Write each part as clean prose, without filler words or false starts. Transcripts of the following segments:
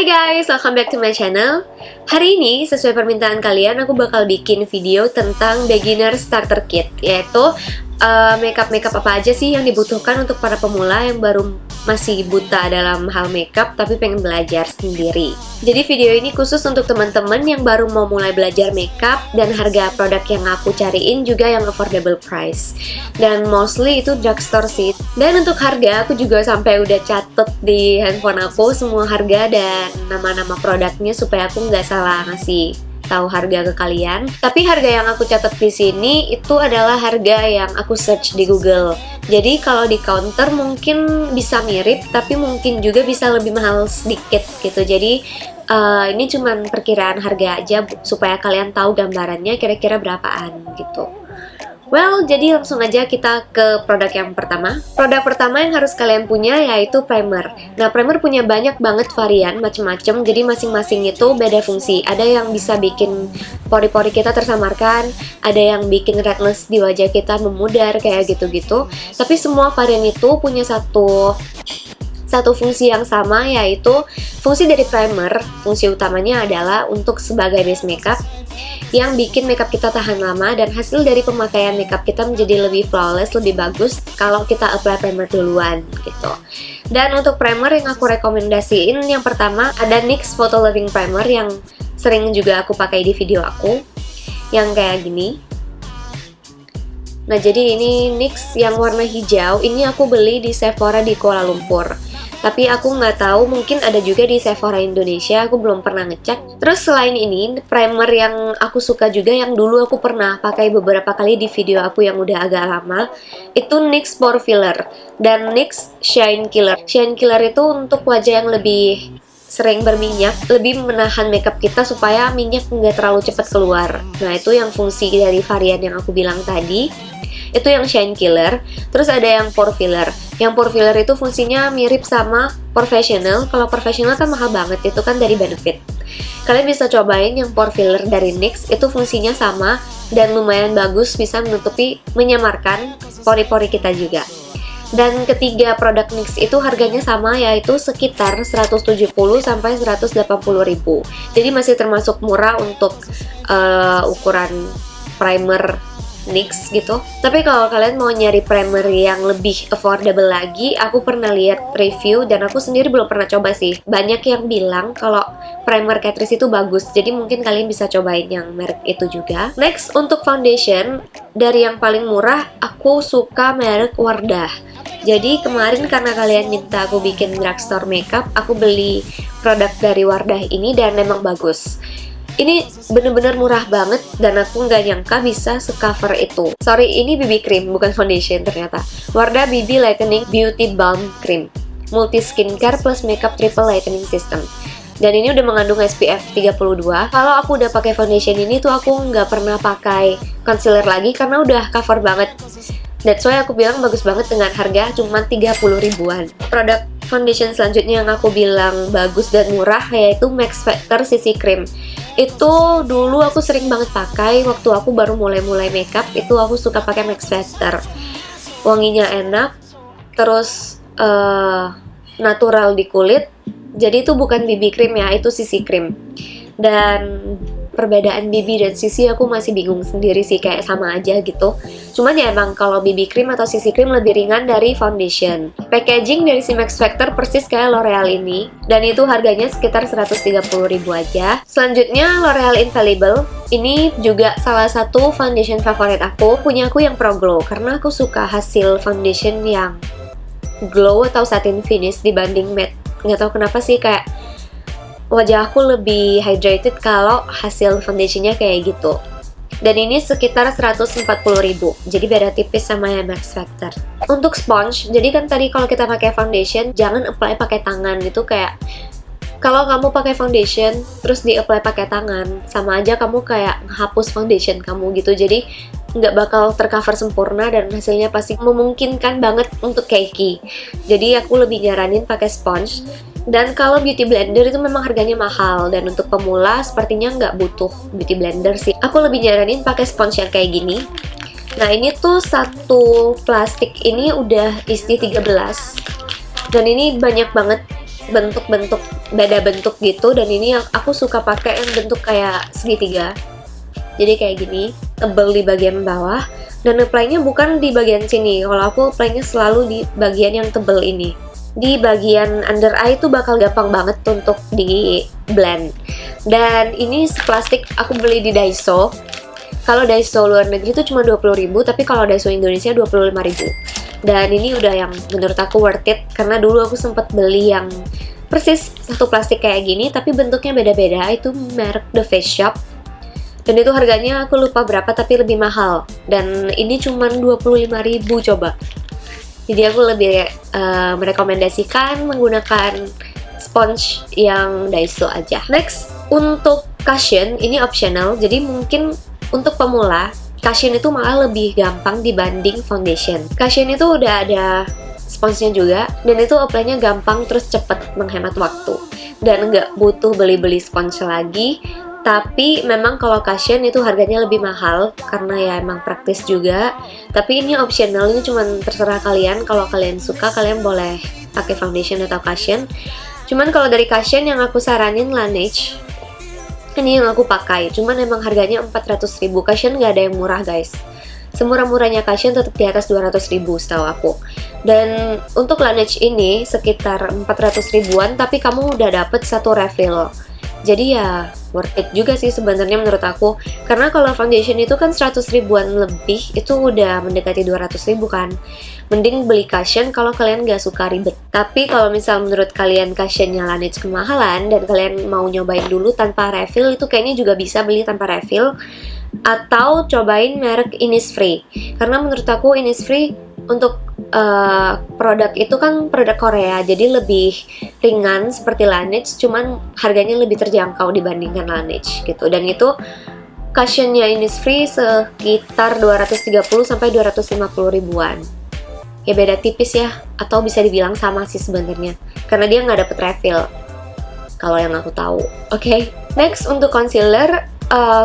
Hai guys, welcome back to my channel. Hari ini, sesuai permintaan kalian, aku bakal bikin video tentang beginner starter kit, yaitu makeup apa aja sih yang dibutuhkan untuk para pemula yang baru masih buta dalam hal makeup tapi pengen belajar sendiri. Jadi video ini khusus untuk teman-teman yang baru mau mulai belajar makeup, dan harga produk yang aku cariin juga yang affordable price. Dan mostly itu drugstore sih. Dan untuk harga aku juga sampai udah catet di handphone aku semua harga dan nama-nama produknya supaya aku nggak salah ngasih tahu harga ke kalian. Tapi harga yang aku catat di sini itu adalah harga yang aku search di Google. Jadi kalau di counter mungkin bisa mirip, tapi mungkin juga bisa lebih mahal sedikit gitu. Jadi ini cuman perkiraan harga aja supaya kalian tahu gambarannya kira-kira berapaan gitu. Well, jadi langsung aja kita ke produk yang pertama. Produk pertama yang harus kalian punya yaitu primer. Nah, primer punya banyak banget varian, macem-macem. Jadi masing-masing itu beda fungsi. Ada yang bisa bikin pori-pori kita tersamarkan, ada yang bikin redness di wajah kita memudar, kayak gitu-gitu. Tapi semua varian itu punya satu fungsi yang sama, yaitu fungsi dari primer. Fungsi utamanya adalah untuk sebagai base makeup yang bikin makeup kita tahan lama, dan hasil dari pemakaian makeup kita menjadi lebih flawless, lebih bagus kalau kita apply primer duluan gitu. Dan untuk primer yang aku rekomendasiin, yang pertama ada NYX Photo Loving Primer yang sering juga aku pakai di video aku, yang kayak gini. Nah, jadi ini NYX yang warna hijau, ini aku beli di Sephora di Kuala Lumpur. Tapi aku nggak tahu, mungkin ada juga di Sephora Indonesia, aku belum pernah ngecek. Terus selain ini, primer yang aku suka juga, yang dulu aku pernah pakai beberapa kali di video aku yang udah agak lama, itu NYX Pore Filler dan NYX Shine Killer. Shine Killer itu untuk wajah yang lebih sering berminyak, lebih menahan makeup kita supaya minyak nggak terlalu cepat keluar. Nah, itu yang fungsi dari varian yang aku bilang tadi. Itu yang Shine Killer. Terus ada yang Pore Filler. Yang Pore Filler itu fungsinya mirip sama Professional. Kalau Professional kan mahal banget, itu kan dari Benefit. Kalian bisa cobain yang Pore Filler dari NYX, itu fungsinya sama dan lumayan bagus, bisa menutupi, menyamarkan pori-pori kita juga. Dan ketiga produk NYX itu harganya sama, yaitu sekitar 170 sampai 180 ribu. Jadi masih termasuk murah untuk ukuran primer NYX gitu. Tapi kalau kalian mau nyari primer yang lebih affordable lagi, aku pernah lihat review dan aku sendiri belum pernah coba sih. Banyak yang bilang kalau primer Catrice itu bagus, jadi mungkin kalian bisa cobain yang merek itu juga. Next, untuk foundation, dari yang paling murah aku suka merek Wardah. Jadi kemarin karena kalian minta aku bikin drugstore makeup, aku beli produk dari Wardah ini dan memang bagus. Ini bener-bener murah banget dan aku nggak nyangka bisa secover itu. Sorry, ini BB cream bukan foundation ternyata. Wardah BB Lightening Beauty Balm Cream, multi skincare plus makeup triple lightening system. Dan ini udah mengandung SPF 32. Kalau aku udah pakai foundation ini tuh aku nggak pernah pakai concealer lagi karena udah cover banget. That's why aku bilang bagus banget dengan harga cuma 30 ribuan. Produk foundation selanjutnya yang aku bilang bagus dan murah yaitu Max Factor CC Cream. Itu dulu aku sering banget pakai waktu aku baru mulai makeup, itu aku suka pakai Max Factor. Wanginya enak, terus natural di kulit. Jadi itu bukan BB cream ya, itu CC cream. Dan perbedaan BB dan CC aku masih bingung sendiri sih, kayak sama aja gitu. Cuman ya emang kalau BB cream atau CC cream lebih ringan dari foundation. Packaging dari si Max Factor persis kayak L'Oreal ini, dan itu harganya sekitar 130 ribu aja. Selanjutnya L'Oreal Infallible. Ini juga salah satu foundation favorit aku. Punya aku yang Pro Glow karena aku suka hasil foundation yang glow atau satin finish dibanding matte. Nggak tahu kenapa sih, kayak wajah aku lebih hydrated kalau hasil foundationnya kayak gitu. Dan ini sekitar 140 ribu, jadi beda tipis sama yang Max Factor. Untuk sponge, jadi kan tadi kalau kita pakai foundation jangan apply pakai tangan, itu kayak kalau kamu pakai foundation terus di apply pakai tangan, sama aja kamu kayak menghapus foundation kamu gitu. Jadi nggak bakal tercover sempurna dan hasilnya pasti memungkinkan banget untuk cakey. Jadi aku lebih nyaranin pakai sponge. Dan kalau beauty blender itu memang harganya mahal, dan untuk pemula sepertinya nggak butuh beauty blender sih. Aku lebih nyaranin pakai sponge yang kayak gini. Nah, ini tuh satu plastik ini udah isi 13. Dan ini banyak banget bentuk-bentuk, beda bentuk gitu, dan ini aku suka pakai yang bentuk kayak segitiga. Jadi kayak gini, tebel di bagian bawah, dan apply-nya bukan di bagian sini. Kalau aku apply-nya selalu di bagian yang tebel ini. Di bagian under eye itu bakal gampang banget untuk di blend. Dan ini plastik aku beli di Daiso. Kalau Daiso luar negeri itu cuma 20.000, tapi kalau Daiso Indonesia 25.000. Dan ini udah yang menurut aku worth it, karena dulu aku sempat beli yang persis satu plastik kayak gini, tapi bentuknya beda-beda. Itu merek The Face Shop. Dan itu harganya aku lupa berapa, tapi lebih mahal. Dan ini cuma 25.000 coba. Jadi aku lebih merekomendasikan menggunakan sponge yang Daiso aja. Next, untuk cushion, ini optional. Jadi mungkin untuk pemula, cushion itu malah lebih gampang dibanding foundation. Cushion itu udah ada sponsnya juga, dan itu apply-nya gampang terus cepet, menghemat waktu. Dan nggak butuh beli-beli sponge lagi. Tapi memang kalau cushion itu harganya lebih mahal karena ya emang praktis juga. Tapi ini optional, ini cuma terserah kalian. Kalau kalian suka, kalian boleh pakai foundation atau cushion. Cuman kalau dari cushion yang aku saranin Laneige. Ini yang aku pakai. Cuman emang harganya 400.000. Cushion nggak ada yang murah guys. Semurah-murahnya cushion tetap di atas 200.000 setahu aku. Dan untuk Laneige ini sekitar 400 ribuan, tapi kamu udah dapet satu refill. Jadi ya worth it juga sih sebenarnya menurut aku. Karena kalau foundation itu kan 100 ribuan lebih, itu udah mendekati 200 ribu kan. Mending beli cushion kalau kalian gak suka ribet. Tapi kalau misal menurut kalian cushionnya Laneige kemahalan dan kalian mau nyobain dulu tanpa refill, itu kayaknya juga bisa beli tanpa refill. Atau cobain merek Innisfree. Karena menurut aku Innisfree untuk produk itu kan produk Korea, jadi lebih ringan seperti Laneige, cuman harganya lebih terjangkau dibandingkan Laneige gitu. Dan itu cushionnya Innisfree sekitar 230 sampai 250 ribuan. Ya beda tipis ya, atau bisa dibilang sama sih sebenarnya, karena dia nggak dapet refill kalau yang aku tahu. Oke. Next untuk concealer,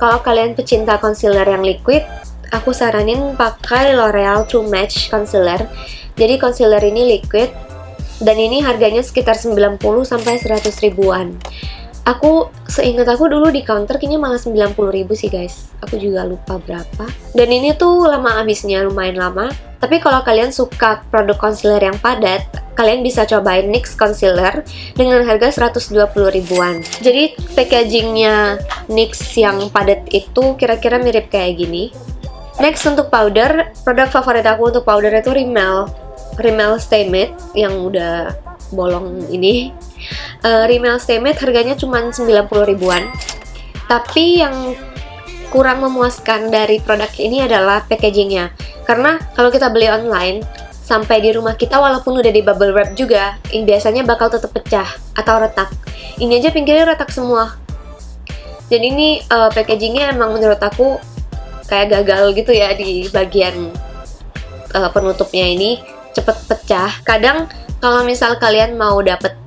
kalau kalian pecinta concealer yang liquid, aku saranin pakai L'Oreal True Match Concealer. Jadi concealer ini liquid dan ini harganya sekitar 90 sampai 100 ribuan. Aku seingat aku dulu di counter kayaknya malah 90 ribu sih guys. Aku juga lupa berapa. Dan ini tuh lama habisnya, lumayan lama. Tapi kalau kalian suka produk concealer yang padat, kalian bisa cobain NYX Concealer dengan harga 120 ribuan. Jadi packagingnya NYX yang padat itu kira-kira mirip kayak gini. Next untuk powder, produk favorit aku untuk powder itu Rimmel Stay Matte yang udah bolong ini. Rimmel Stay Matte harganya cuma 90 ribuan. Tapi yang kurang memuaskan dari produk ini adalah packagingnya. Karena kalau kita beli online, sampai di rumah kita walaupun udah di bubble wrap juga, ini biasanya bakal tetap pecah atau retak. Ini aja pinggirnya retak semua. Jadi ini packagingnya emang menurut aku kayak gagal gitu ya di bagian penutupnya ini, cepet pecah. Kadang kalau misal kalian mau dapet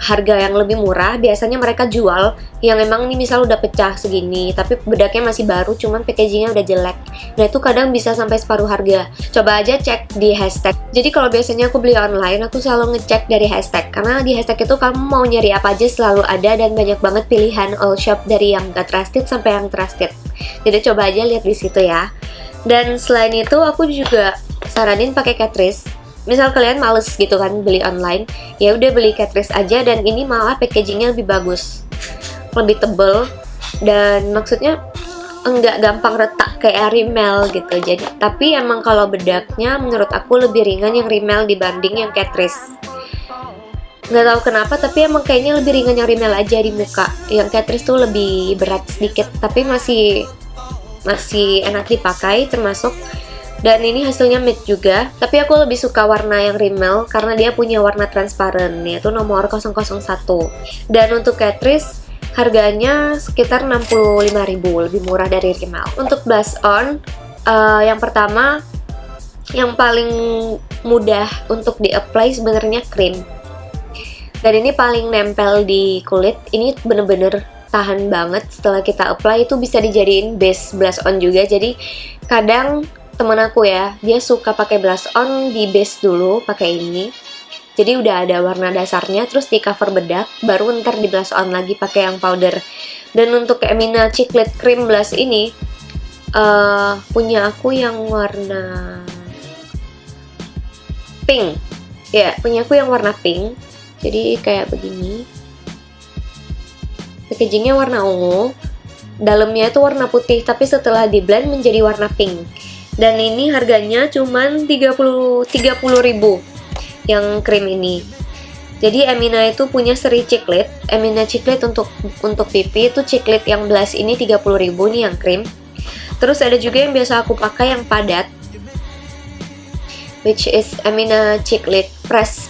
harga yang lebih murah, biasanya mereka jual yang memang ini misal udah pecah segini, tapi bedaknya masih baru, cuman packagingnya udah jelek. Nah itu kadang bisa sampai separuh harga. Coba aja cek di hashtag. Jadi kalau biasanya aku beli online, aku selalu ngecek dari hashtag, karena di hashtag itu kamu mau nyari apa aja selalu ada, dan banyak banget pilihan all shop dari yang gak trusted sampai yang trusted. Jadi coba aja lihat di situ ya. Dan selain itu aku juga saranin pakai Catrice. Misal kalian males gitu kan beli online, ya udah beli Catrice aja, dan ini malah packagingnya lebih bagus, lebih tebel, dan maksudnya enggak gampang retak kayak Rimmel gitu. Jadi tapi emang kalau bedaknya menurut aku lebih ringan yang Rimmel dibanding yang Catrice. Nggak tahu kenapa, tapi emang kayaknya lebih ringan yang Rimmel aja di muka. Yang Catrice tuh lebih berat sedikit, tapi masih enak dipakai termasuk. Dan ini hasilnya matte juga, tapi aku lebih suka warna yang Rimmel karena dia punya warna transparan, yaitu nomor 001. Dan untuk Catrice harganya sekitar 65.000, lebih murah dari Rimmel. Untuk blush on, yang pertama yang paling mudah untuk di-apply sebenarnya cream. Dan ini paling nempel di kulit, ini bener-bener tahan banget. Setelah kita apply itu bisa dijadiin base blush on juga. Jadi kadang temen aku ya, dia suka pakai blush on di base dulu, pakai ini. Jadi udah ada warna dasarnya, terus di cover bedak, baru ntar di blush on lagi pakai yang powder. Dan untuk Emina Chiclet Cream Blush ini, punya aku yang warna pink. Ya, punya aku yang warna pink. Jadi kayak begini. Packagingnya warna ungu. Dalamnya itu warna putih, tapi setelah di blend menjadi warna pink. Dan ini harganya cuman 30.000 yang krim ini. Jadi Emina itu punya seri Chiclet. Emina Chiclet untuk pipi itu Chiclet yang blush ini 30.000 nih yang krim. Terus ada juga yang biasa aku pakai yang padat, which is Emina Chiclet Press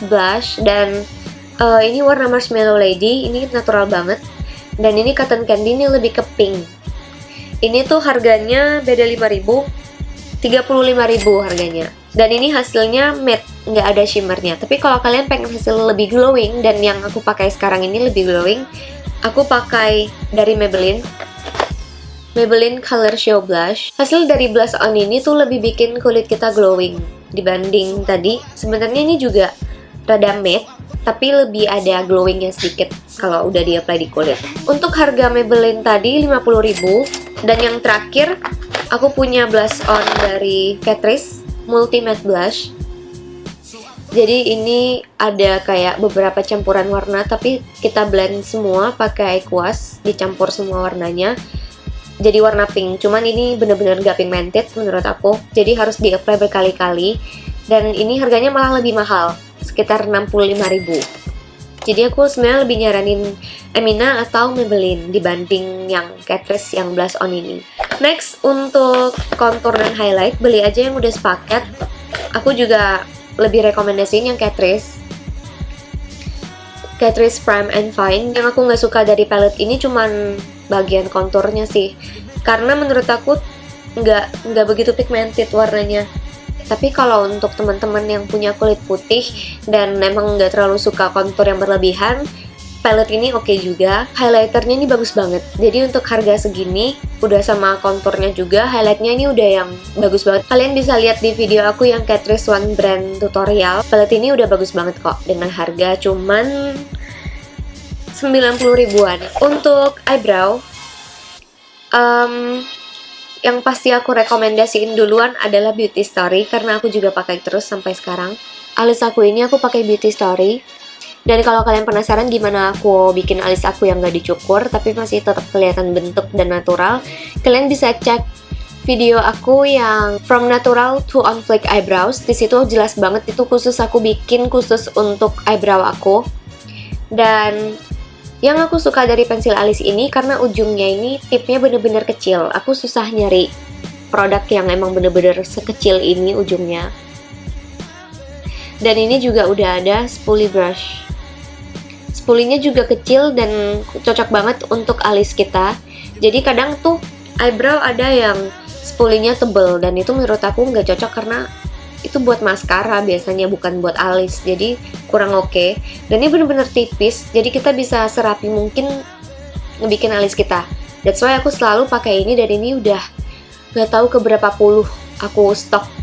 Blush, dan ini warna Marshmallow Lady. Ini natural banget. Dan ini Cotton Candy, ini lebih ke pink. Ini tuh harganya beda 5.000, 35.000 harganya. Dan ini hasilnya matte, nggak ada shimmernya. Tapi kalau kalian pengen hasil lebih glowing, dan yang aku pakai sekarang ini lebih glowing, aku pakai dari Maybelline Color Show Blush. Hasil dari blush on ini tuh lebih bikin kulit kita glowing dibanding tadi. Sebenarnya ini juga rada matte, tapi lebih ada glowingnya sedikit kalau udah di-apply di kulit. Untuk harga Maybelline tadi 50.000. Dan yang terakhir, aku punya blush on dari Catrice Multi Matte Blush. Jadi ini ada kayak beberapa campuran warna, tapi kita blend semua pakai aquas, dicampur semua warnanya jadi warna pink. Cuman ini bener-bener gak pigmented menurut aku, jadi harus di-apply berkali-kali. Dan ini harganya malah lebih mahal, sekitar 65.000. Jadi aku sebenarnya lebih nyaranin Emina atau Maybelline dibanding yang Catrice yang blush on ini. Next, untuk contour dan highlight, beli aja yang udah sepaket. Aku juga lebih rekomendasiin yang Catrice Prime and Fine. Yang aku nggak suka dari palette ini cuman bagian konturnya sih, karena menurut aku nggak begitu pigmented warnanya. Tapi kalau untuk teman-teman yang punya kulit putih dan emang nggak terlalu suka kontur yang berlebihan, palette ini oke juga. Highlighternya ini bagus banget. Jadi untuk harga segini, udah sama konturnya juga, highlightnya ini udah yang bagus banget. Kalian bisa lihat di video aku yang Catrice One Brand tutorial. Palette ini udah bagus banget kok, dengan harga cuman 90.000-an. Untuk eyebrow, yang pasti aku rekomendasiin duluan adalah Beauty Story, karena aku juga pakai terus sampai sekarang. Alis aku ini aku pakai Beauty Story. Dan kalau kalian penasaran gimana aku bikin alis aku yang gak dicukur tapi masih tetap kelihatan bentuk dan natural, kalian bisa cek video aku yang From Natural to On Fleek Eyebrows. Di situ jelas banget, itu khusus aku bikin khusus untuk eyebrow aku. Dan yang aku suka dari pensil alis ini karena ujungnya ini tipnya bener-bener kecil. Aku susah nyari produk yang emang bener-bener sekecil ini ujungnya. Dan ini juga udah ada spoolie brush. Spoolinya juga kecil dan cocok banget untuk alis kita. Jadi kadang tuh eyebrow ada yang spoolinya tebel, dan itu menurut aku nggak cocok karena itu buat maskara biasanya, bukan buat alis, jadi kurang oke. Dan ini bener-bener tipis, jadi kita bisa serapi mungkin ngebikin alis kita. That's why aku selalu pakai ini, dan ini udah nggak tahu keberapa puluh aku stok.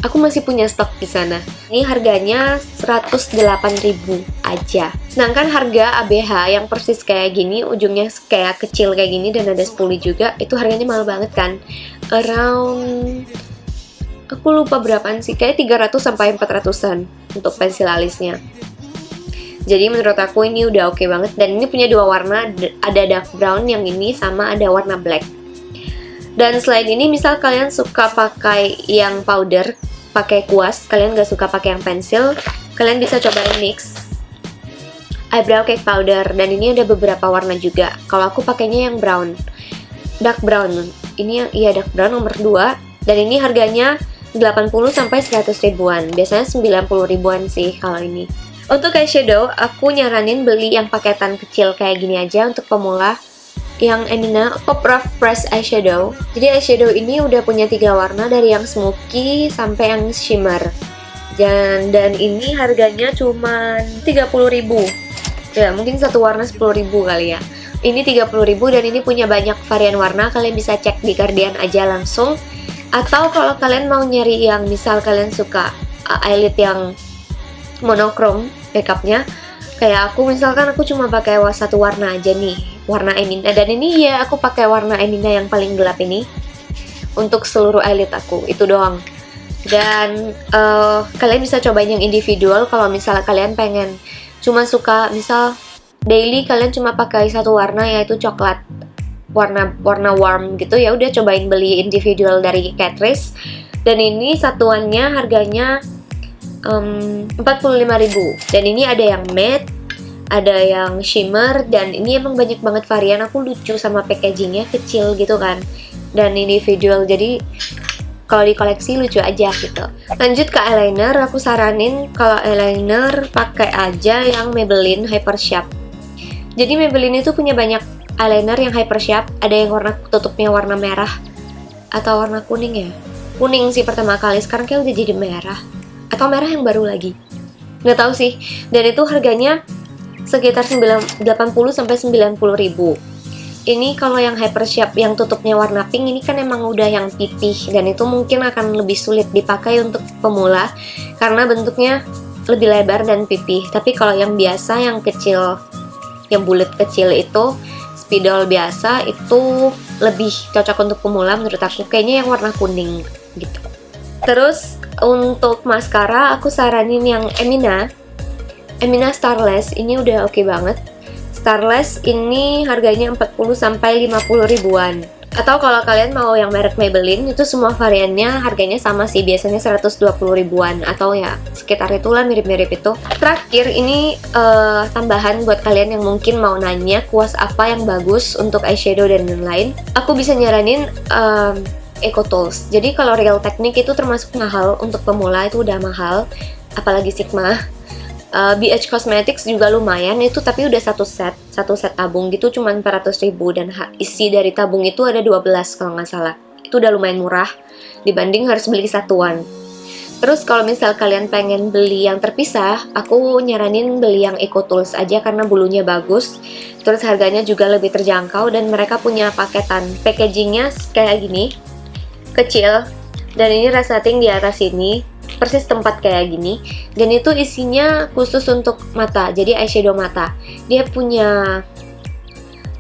Aku masih punya stok di sana. Ini harganya 108.000 aja. Sedangkan harga ABH yang persis kayak gini, ujungnya kayak kecil kayak gini dan ada spoolie juga, itu harganya mahal banget kan? Around, aku lupa berapaan sih, kayak 300 sampai 400-an untuk pensil alisnya. Jadi menurut aku ini udah oke banget. Dan ini punya dua warna, ada dark brown yang ini sama ada warna black. Dan selain ini, misal kalian suka pakai yang powder, pakai kuas, kalian gak suka pakai yang pensil, kalian bisa cobain mix eyebrow cake powder. Dan ini ada beberapa warna juga. Kalau aku pakainya yang brown, dark brown. Ini iya dark brown nomor 2. Dan ini harganya 80 sampai 100 ribuan. Biasanya 90 ribuan sih kalau ini. Untuk eyeshadow, aku nyaranin beli yang paketan kecil kayak gini aja untuk pemula. Yang Emina Pop Rough Press Eyeshadow. Jadi eyeshadow ini udah punya 3 warna, dari yang smoky sampai yang shimmer. Dan ini harganya cuma 30.000. Ya, mungkin satu warna 10.000 kali ya. Ini 30.000 dan ini punya banyak varian warna. Kalian bisa cek di Guardian aja langsung. Atau kalau kalian mau nyari yang misal kalian suka eyelid yang monokrom makeupnya. Kayak aku misalkan aku cuma pakai satu warna aja nih, warna Emina, dan ini ya aku pakai warna Emina yang paling gelap ini untuk seluruh eyelid aku, itu doang. Dan kalian bisa cobain yang individual kalau misalnya kalian pengen cuma suka, misal daily kalian cuma pakai satu warna yaitu coklat, warna warm gitu, ya udah cobain beli individual dari Catrice. Dan ini satuannya harganya 45.000. Dan ini ada yang matte, ada yang shimmer, dan ini emang banyak banget varian. Aku lucu sama packagingnya, kecil gitu kan, dan individual, jadi kalau di koleksi lucu aja gitu. Lanjut ke eyeliner, aku saranin kalau eyeliner pakai aja yang Maybelline Hyper Sharp. Jadi Maybelline itu punya banyak eyeliner yang Hyper Sharp, ada yang warna tutupnya warna merah atau warna kuning ya. Kuning sih pertama kali, sekarang kayak udah jadi merah. Atau merah yang baru lagi, nggak tahu sih. Dan itu harganya sekitar 80-90 ribu. Ini kalau yang Hyper Sharp yang tutupnya warna pink ini kan emang udah yang pipih, dan itu mungkin akan lebih sulit dipakai untuk pemula karena bentuknya lebih lebar dan pipih. Tapi kalau yang biasa, yang kecil, yang bulat kecil itu, spidol biasa, itu lebih cocok untuk pemula menurut aku. Kayaknya yang warna kuning gitu. Terus untuk maskara aku saranin yang Emina Starless. Ini udah oke banget. Starless ini harganya 40-50 ribuan. Atau kalau kalian mau yang merek Maybelline, itu semua variannya harganya sama sih, biasanya 120 ribuan atau ya sekitar itulah, mirip-mirip itu. Terakhir ini tambahan buat kalian yang mungkin mau nanya kuas apa yang bagus untuk eyeshadow dan lain-lain. Aku bisa nyaranin Eco Tools. Jadi kalau Real Technique itu termasuk mahal untuk pemula, itu udah mahal, apalagi Sigma. BH Cosmetics juga lumayan itu, tapi udah satu set tabung gitu cuma 400 ribu, dan isi dari tabung itu ada 12 kalau nggak salah. Itu udah lumayan murah dibanding harus beli satuan. Terus kalau misal kalian pengen beli yang terpisah, aku nyaranin beli yang Eco Tools aja karena bulunya bagus, terus harganya juga lebih terjangkau, dan mereka punya paketan. Packagingnya kayak gini, kecil, dan ini resleting di atas ini, persis tempat kayak gini, dan itu isinya khusus untuk mata, jadi eyeshadow mata. Dia punya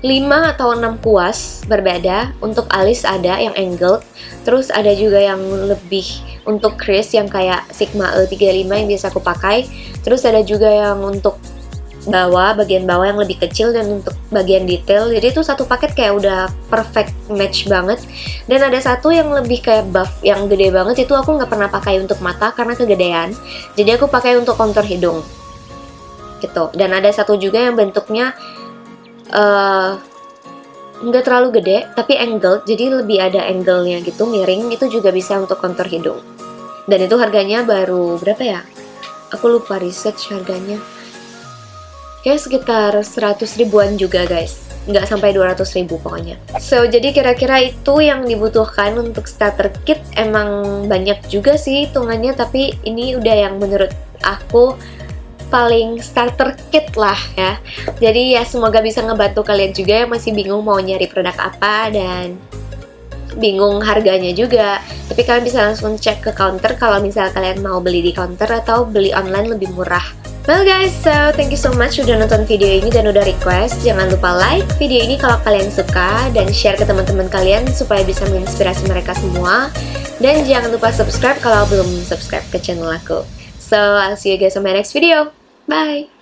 5 atau 6 kuas berbeda. Untuk alis ada yang angled, terus ada juga yang lebih untuk crease yang kayak Sigma E35 yang biasa aku pakai, terus ada juga yang untuk bawah, bagian bawah yang lebih kecil, dan untuk bagian detail. Jadi itu satu paket kayak udah perfect match banget. Dan ada satu yang lebih kayak buff yang gede banget, itu aku nggak pernah pakai untuk mata karena kegedean, jadi aku pakai untuk contour hidung gitu. Dan ada satu juga yang bentuknya nggak terlalu gede tapi angled, jadi lebih ada angle-nya gitu, miring, itu juga bisa untuk contour hidung. Dan itu harganya baru berapa ya, aku lupa research harganya, kayak sekitar 100 ribuan juga guys, nggak sampai 200 ribu pokoknya. So, jadi kira-kira itu yang dibutuhkan untuk starter kit. Emang banyak juga sih hitungannya, tapi ini udah yang menurut aku paling starter kit lah ya. Jadi ya semoga bisa ngebantu kalian juga yang masih bingung mau nyari produk apa dan bingung harganya juga. Tapi kalian bisa langsung cek ke counter kalau misal kalian mau beli di counter atau beli online lebih murah. Well guys, so thank you so much udah nonton video ini dan udah request. Jangan lupa like video ini kalau kalian suka, dan share ke teman-teman kalian supaya bisa menginspirasi mereka semua. Dan jangan lupa subscribe kalau belum subscribe ke channel aku. So, I'll see you guys on my next video. Bye!